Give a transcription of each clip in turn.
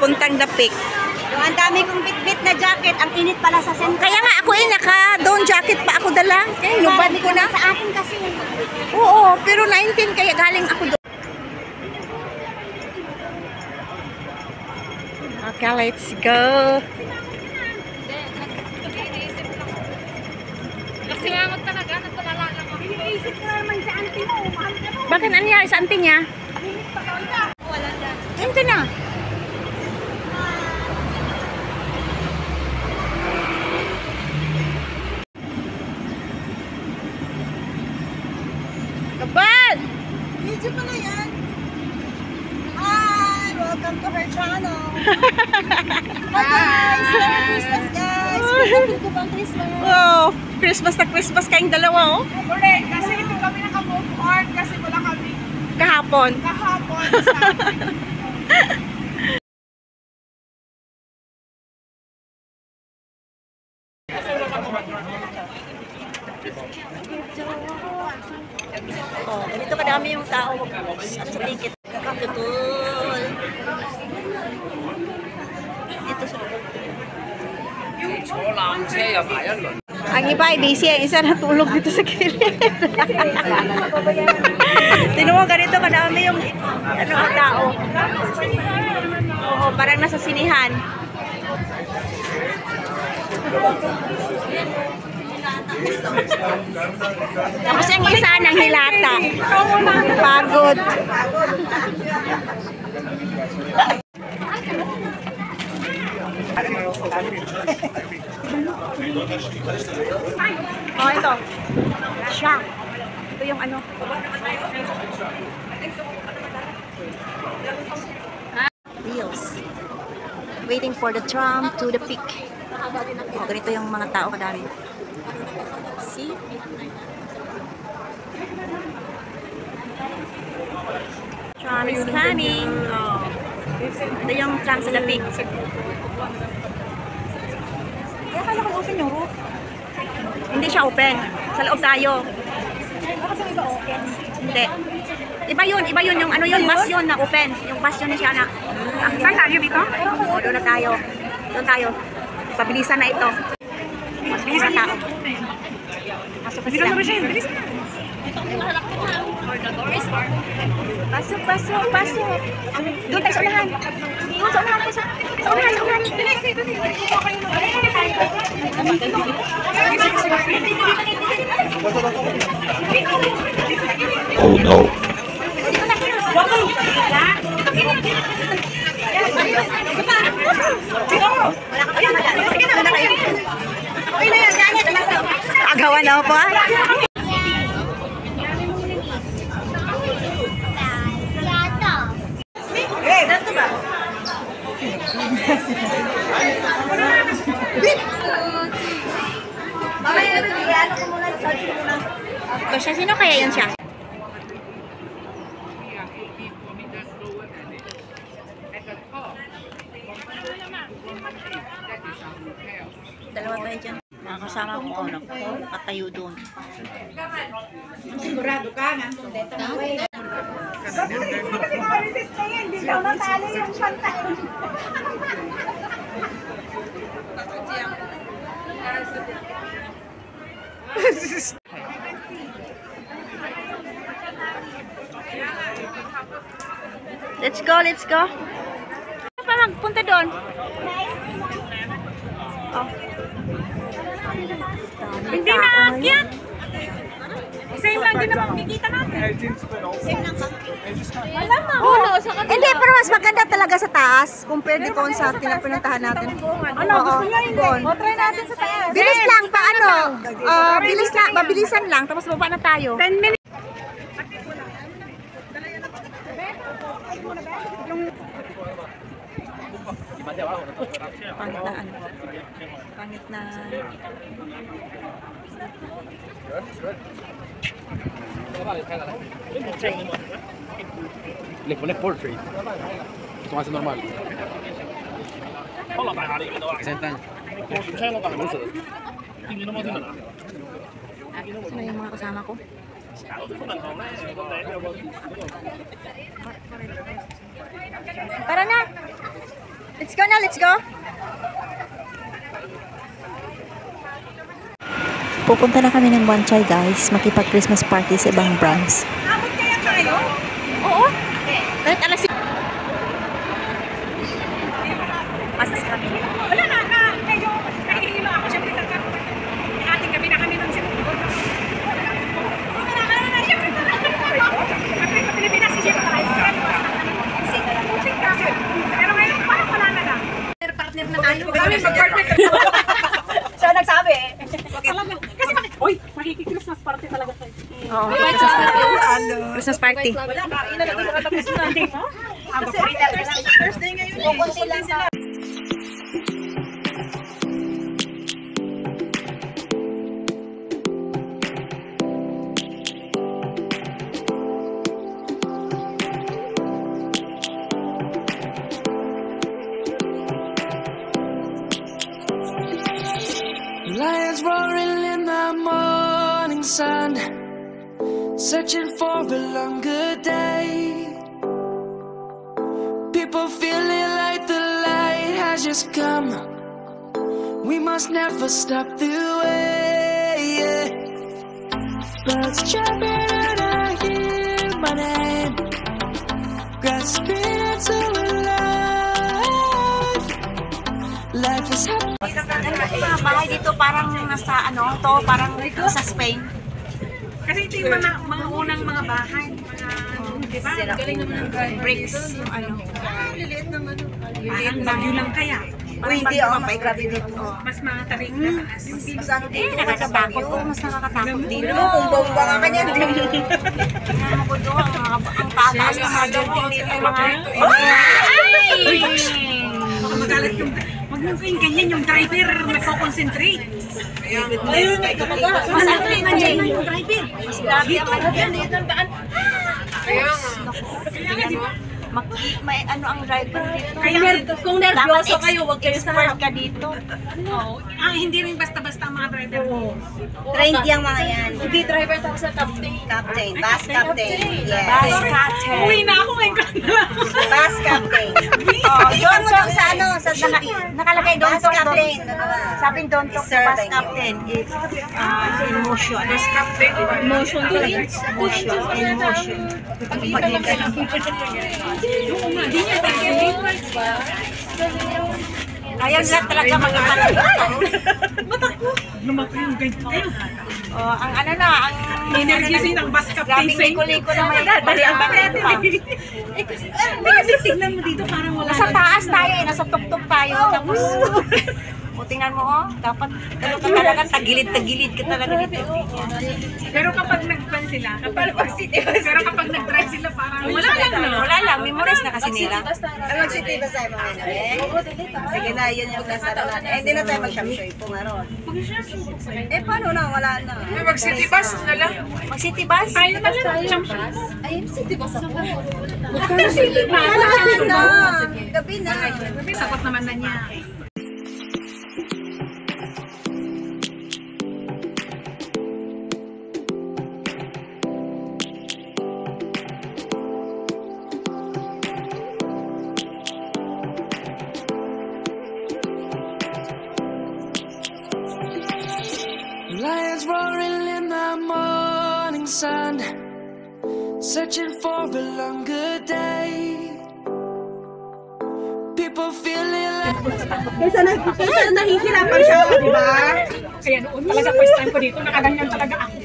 papuntang The Peak. Ang dami kong bit-bit na jacket. Ang init pala sa sentro. Kaya nga ako naka-down jacket pa ako dala. Kaya lubad ko na. Sa akin kasi. Oo, pero 19 kaya galing ako doon. Okay, let's go. Kasi nga talaga, nagpalala lang ako. Iniisip ko naman sa auntie mo. Mahal ka mo. Bakit ano nangyari sa auntie niya? Wala dyan. Auntie na. Kabal! Video pa na yan. Hi! Welcome to her channel. Hi guys! Merry Christmas guys! Pinapin ko bang Christmas? Oh, Christmas na Christmas kayong dalawa, oh. Correct, kasi ito kami naka-move on kasi wala kami Kahapon. kahapon sa Oh, ganito kadami yung tao sa ticket. Tutul. Ito sa ang iba ay busy, ang isa natulog dito sa gilid. Tinuwa ganito kadami yung ano tao. Oo, parang nasa sinihan. Tapos yung isa ng hilata. Pagod. Oh, ito. Siya. Ito yung ano. Wheels. Waiting for the tram to the peak. Oh, ganito yung mga tao kadami. See? Tram is coming. Oh. Ito yung tram sa the peak. Kaya akala ko open yung roof. Hindi siya open. Sa loob tayo. Kasi iba open. Hindi. Iba yun yung ano yun, bus yun na open. Yung bus yun na siya na. Saan tayo dito? O, doon na tayo. Doon tayo. Pabilisan na ito. Bilisan na tao. Pasok na sila. Bilis na. Pasok, pasok, pasok. Doon tayo sa unahan. Doon sa unahan. Sa unahan, sa unahan. Oh no. Agawan ako po. Sino kaya yun siya? Dalawa tayo dyan. Makakasama kong anak ko. Patayo doon. Sigurado ka nga. Resist na yan. Hindi daw natali yung kanta. Let's go, let's go. Ano pa magpunta doon? Oh. Hindi na akyat. Same lang din naman makikita natin. Same lang ba? Wala na. Hindi, pero mas maganda talaga sa taas compared dito sa pinuntahan natin. Ano, gusto niya hindi? O, try natin sa taas. Bilis lang pa ano. Bilis lang, mabilisan lang tapos baba na tayo. 10 minutes. Pangit na ano. Pangit na. Le pones portrait. Eso hace normal. Presentan. Sino yung mga kasama ko? Tara na! Let's go na, let's go. Pupunta na kami ng Wanchay guys, makipag-Christmas party sa ibang branch. Abot kaya tayo? Oo. Kahit alas Masas kami. Wala na, medyo nahihilo ako. Siyempre, ating gabi na kami ng sinundo. Wala na, siyempre. Siyempre, sa Pilipinas, siyempre, musik kasi. Pero ngayon, parang wala na lang. partner na tayo. Kami mag-partner. Siya nagsabi. Kasi uy, makikik-Christmas party talaga tayo. Oo, Christmas party. Christmas party. Wala, kain na natin makatapos na. Kasi Thursday ngayon eh. Kukunti lang sa... Lions roaring in the morning sun, searching for a longer day. People feeling like the light has just come. We must never stop the way. Birds chirping and I hear my name, grasping into life. Life is happy. Mga bahay dito parang nasa ano, to parang nasa Spain. Kasi ito yung mga unang mga bahay. Di ba? Galing naman ng Bricks, yung ano. Liliit naman. Parang bagyo lang kaya. Uy, hindi ako grabe dito. Mas mga tarik na taas. Mas ano dito. Nakakatakot. Oo, mas nakakatakot dito. Kung bomba ka kanya. Tingnan mo ko doon, ang tataas ng mga building dito. Mga... Baka magalit yung... Huwag nyo kayong ganyan yung driver nagko-concentrate. Ayun, Mas ano yung nandiyan yung driver. Mas grabe ang ano yan. Kaya nga. May ano ang driver dito. Kung nervyoso kayo, huwag kayo sa Expert ka dito. Hindi rin basta-basta ang mga driver. Trained yung mga yan. Hindi driver tapos sa captain. Captain, bus captain. Yes. Bus captain. Uwi na ako ngayon ka na lang. Bus captain. Oh, yun mo lang sa ano, sa TV. Nakalagay doon Bus captain. Sabi doon to Sir, bus thank you. captain is emotion. Bus captain. Emotion to it. Emotion. Ayaw nila talaga magkakalaga. Lumaki yung ganyan. Oh, ang ano na, ang Energy ng bus captain. grabing liko-liko na may baliang baliang pa. Kasi tignan mo dito parang wala. Nasa taas tayo eh, nasa tuktok tayo. Tapos, o tingnan mo oh, dapat ano ka talaga, tagilid-tagilid ka talaga dito. Pero kapag nag-ban sila, pero kapag nag-drive sila parang wala lang no? Wala lang, memorize na kasi nila. Ay, mag-city ba tayo mga ano eh? Sige na, yun yung kasara natin. Eh, hindi na tayo mag-shop-show po nga ron. Eh, paano na? Wala na. Mag-city bus na lang. Mag-city bus? Tayo na lang. Ay, city bus ako. City bus. Wala na. Gabi na. Sakot naman na niya. Lions roaring in the morning sun, searching for a longer day. People feeling like Kaysa nahihirapan siya, di ba? Kaya noon talaga first time ko dito, nakaganyan talaga ako.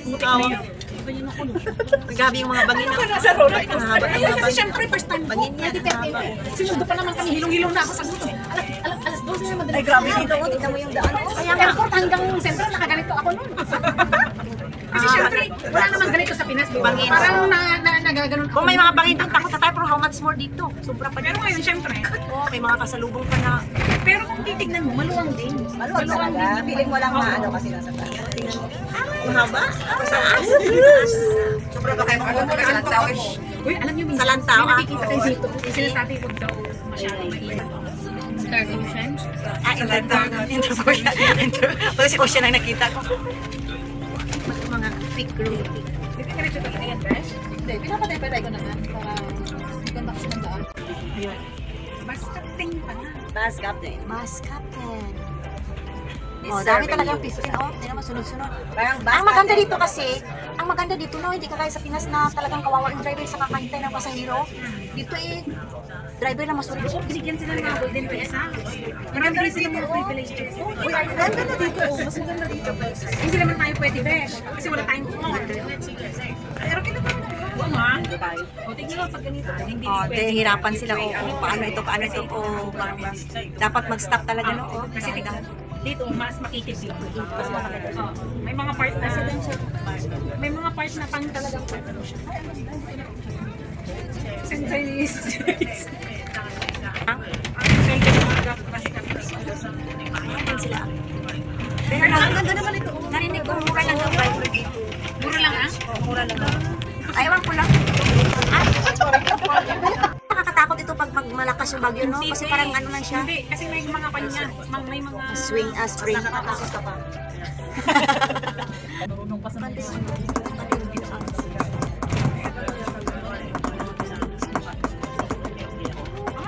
Gabi yung mga bangin na. Nasa road. Ang haba ng mga Kasi bangin. syempre first time ko. Bangin niya, ang haba. Sinundo pa naman kami, hilong-hilong na ako sa gusto. Alas 12 na madaling. Ay, grabe dito. Tignan mo yung daan. Kaya airport hanggang sentro, nakaganito ako noon. Kasi syempre, wala naman ganito sa Pinas, di ba? Bangin. Parang nagaganon ako. Kung may mga bangin doon, takot na tayo, pero how much more dito? Sobra pa Pero dito. ngayon, syempre. Oo, may mga kasalubong pa na. Pero kung titignan mo, maluwang din. Maluwag talaga. Piling mo lang maano kasi nasa taas. Ang haba? Taas. Sobra ba kayo makapunta sa lantaw? Uy, alam niyo minsan, Sa Lantaw, may nakikita kayo dito. Yung sinasabi ko daw, masyadong mainit. Star Ocean. Ah, Inter-Ocean. Pag si Ocean ang nakita ko. Mga big room. Hindi ka rin siya talaga yan, Fresh? Hindi, pinapatay-patay ko naman para hindi ko kasi ng daan. Ayun. Basta ting pa na. Mas captain. Bus captain. Oh, Deserving dami talagang you. piston. Oh, hindi naman sunod-sunod. Parang bus Ang maganda captain. dito kasi, ang maganda dito, no, hindi kagaya sa Pinas na talagang kawawa yung driver sa kakantay ng pasahero. Dito driver na masunod. Binigyan sila ng mga golden visa. Marami rin sila mga privileges. Uy, ang ganda na dito. Oh, mas maganda dito. Hindi naman tayo pwede, besh. Kasi wala tayong phone. Pero kinatawag na. Oo nga. O, tingnan mo pag ganito. Hindi Oh, pwede. hirapan sila. Oh, paano ito. Oh, parang dapat mag-stop talaga, no? Oh, Kasi dito, mas makitid dito. Mas makakita. Oo. May mga part na may mga part na pang talagang ano siya. Chinese. sila. Pero ang ganda naman ito. Narinig ko, mura lang daw. Mura lang ah? Mura lang daw. Aywan ko lang. Nakakatakot ito pag malakas yung bagyo, no? Kasi parang ano lang siya. Hindi, kasi may mga kanya. May mga... Swing as spring. Nakakatakot ka pa.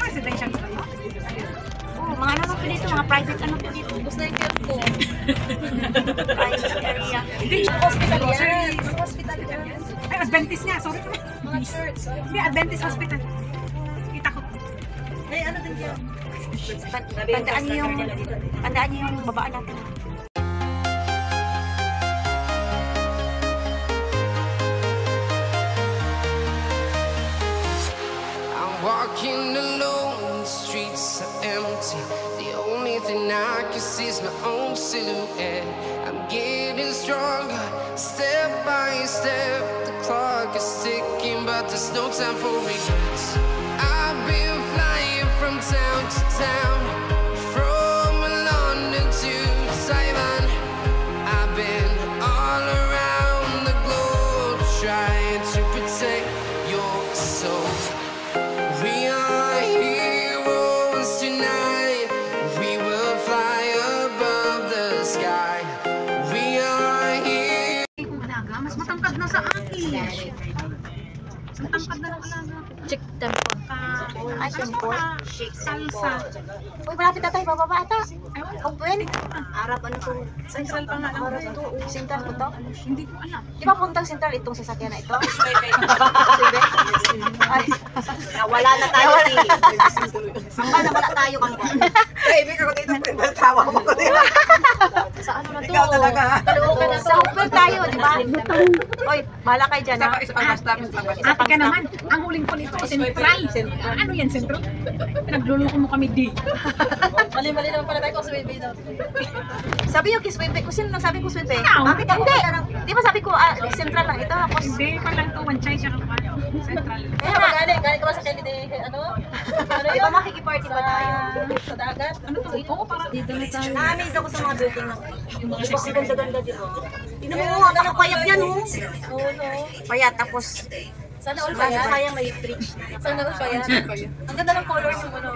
Residential. Oh, mga ano po dito, mga private ano po dito. Gusto yung kaya po. Private area. Hindi, hospital yan. Hospital yan. Ay, Adventist nga, sorry. Mga church. Hindi, Adventist hospital. Kita ko. Ay, ano din yun? Tandaan niyo yung babaan natin. I'm walking alone, the streets are empty. The only thing I can see is my own silhouette. I'm getting stronger, step by step. The clock is ticking, but there's no time for regrets. I've been flying from town to town, from London to Taiwan. I've been all around the globe, trying to protect your soul. We are heroes tonight. We will fly above the sky. We are here. Kung alaga, mas matangkad na sa akin. Matangkad na ng alaga. Check tempo. Ay, tempo. Salsa. Uy, malapit na tayo, bababa ata. Ewan ko. Open. Arab, ano to? Central pa nga lang. Arab to. Central po to? Hindi ko alam. Di ba puntang central itong sasakyan na ito? Ay, Wala na tayo. sangka na wala tayo kang Baby ko dito. Tawa mo ko dito. Sa ano na to? Ikaw talaga. Sa Open tayo, di ba? Oy, bahala kayo dyan, ha? Ate ka naman, ang huling ko nito, Central. Ano yan, Central? Pinagluloko mo kami di. Mali-mali naman pala tayo kung sa baby daw. Sabi yung Kiswebe, kung sino nagsabi Kiswebe? Ikaw. Bakit hindi? Di ba sabi ko, central lang ito? Tapos, Hindi pa lang to, one chai siya kung ano. Central. Kaya ba galing ka ba sa Kennedy, ano? Ano di ba yun? makikiparty ba tayo? Sa dagat? Ano to? Ito, para dito na tayo. Na-amaze ako sa mga building na yung mga ang ganda-ganda dito. Tingnan mo, ang kapayat yan, oh. Oo, no. Payat, tapos, Sana all pa yan. sayang may fridge. Sana all pa yan. Ang ganda ng color yung ano.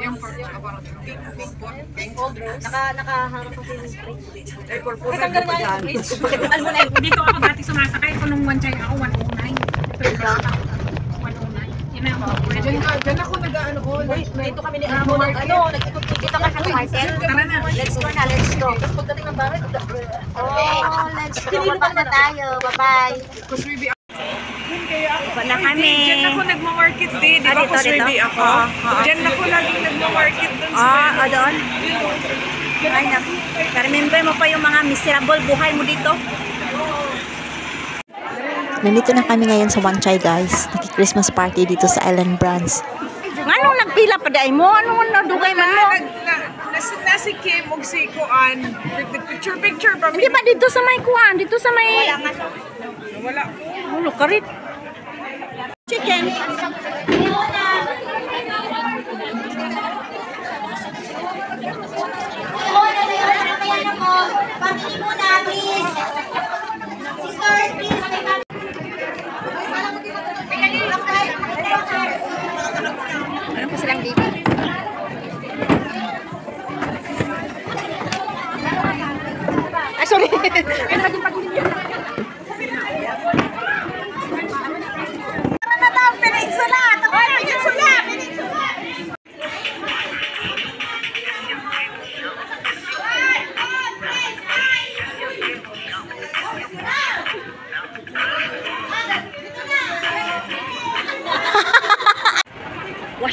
Pink gold rose. Nakaharap ako yung fridge. Ay, purple. Tanggal nga yung fridge. Alam mo na, dito ako dati sumasakay. Kung nung one chai ako, 109. Ito, 109. Yun na ako. Diyan ako nag-ano ko. Dito kami ni Amo ng ano. Nag-ikot-ikot Dito ka sa market. Tara na. Let's go na, let's go. Tapos pagdating ng bahay, Oh, let's go. Baba na tayo. Bye-bye. Wala kami. Diyan ako nagma-market din. Di ba Dito, ko dito? ako? Oo. Diyan ako laging nagma-market dun sa Doon? Ay, remember mo pa yung mga miserable buhay mo dito? Nandito na kami ngayon sa Wan Chai, guys. Naki-Christmas party dito sa Island Brands. Anong nagpila pa dahil mo? Anong nadugay man mo? Nasi Kim og si Kuan. Picture pa. Hindi ba dito sa may kuwan? Dito sa may... Wala. Ulo, karit. Chicken. Pamili muna, please. Sisters, please. Ano po silang baby? Ay, sorry.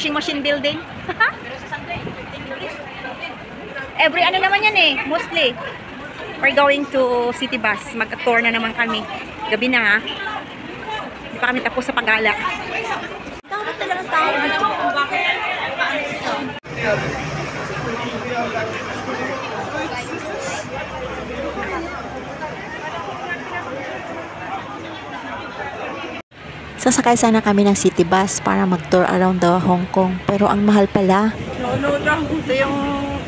washing machine building. Every ano naman yan eh, mostly. We're going to City Bus. Mag-tour na naman kami. Gabi na ha. Hindi pa kami tapos sa paggala. Dapat talagang tao dito. Sasakay sana kami ng city bus para mag-tour around the Hong Kong. Pero ang mahal pala. No. Ito yung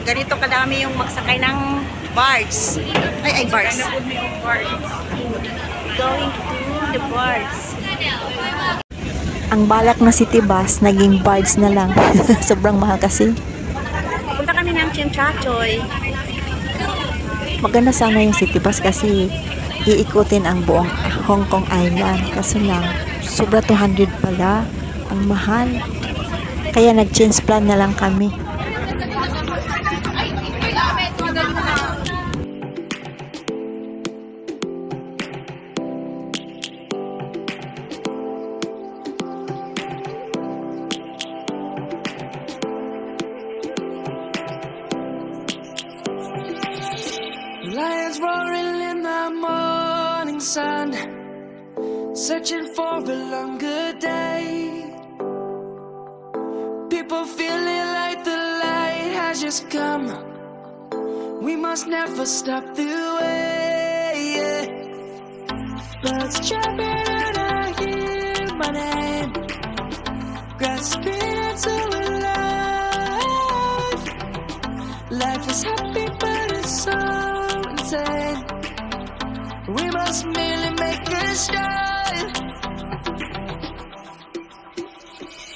ganito kadami yung magsakay ng bars. Ay, bars. Going to the bars. Ang balak na city bus, naging bars na lang. Sobrang mahal kasi. Punta kami ng Tsim Sha Tsui. Maganda sana yung city bus kasi iikutin ang buong Hong Kong Island. Kaso lang, sobra 200 pala. Ang mahal. Kaya nag-change plan na lang kami. Lions roaring in the morning sun, searching for a longer day. People feeling like the light has just come. We must never stop the way. Birds chirping and I hear my name, grasping into life. Life is happy but it's so insane. We must merely make a start.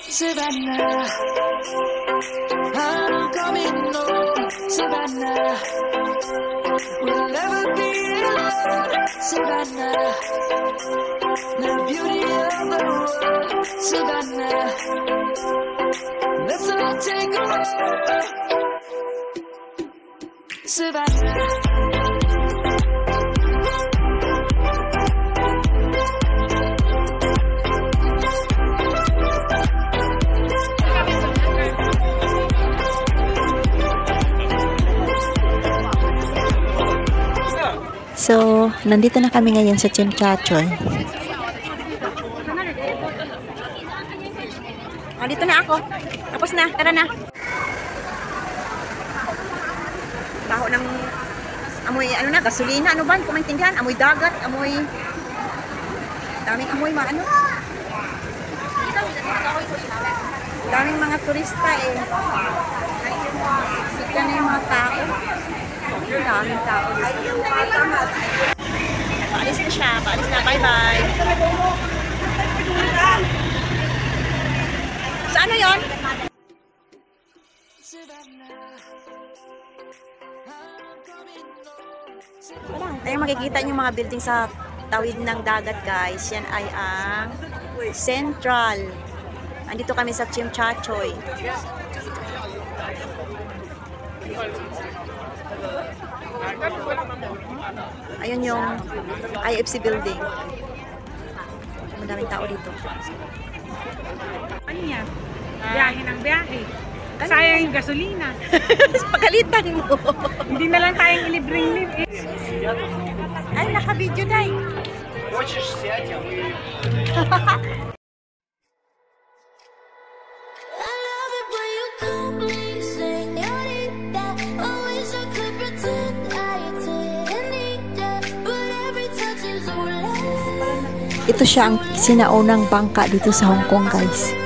Savannah, I'm coming home. Savannah, we'll never be alone. Savannah, the beauty of the world. Savannah, let's all take a walk. Savannah. So, nandito na kami ngayon sa Tsim Sha Tsui. Dito na ako. Tapos na. Tara na. Taho ng amoy, ano na, gasolina. Ano ba? Kung maintindihan. Amoy dagat. Amoy... Daming amoy, ano? Daming mga turista eh. Sika na yung mga tao. Daming tao. Paalis na siya. Paalis na. Bye-bye. Sa ano yun? Tayo makikita niyo mga building sa tawid ng dagat, guys. Yan ay ang Central. Andito kami sa Tsim Sha Tsui. Ayun yung IFC building. Madaming tao dito. Ano yan? Biyahe ng biyahe. Sayang yung gasolina. Pagalitan mo. Hindi na lang tayong ilibreng-lib. Ay, naka-video na eh. Ito siya ang sinaunang bangka dito sa Hong Kong, guys.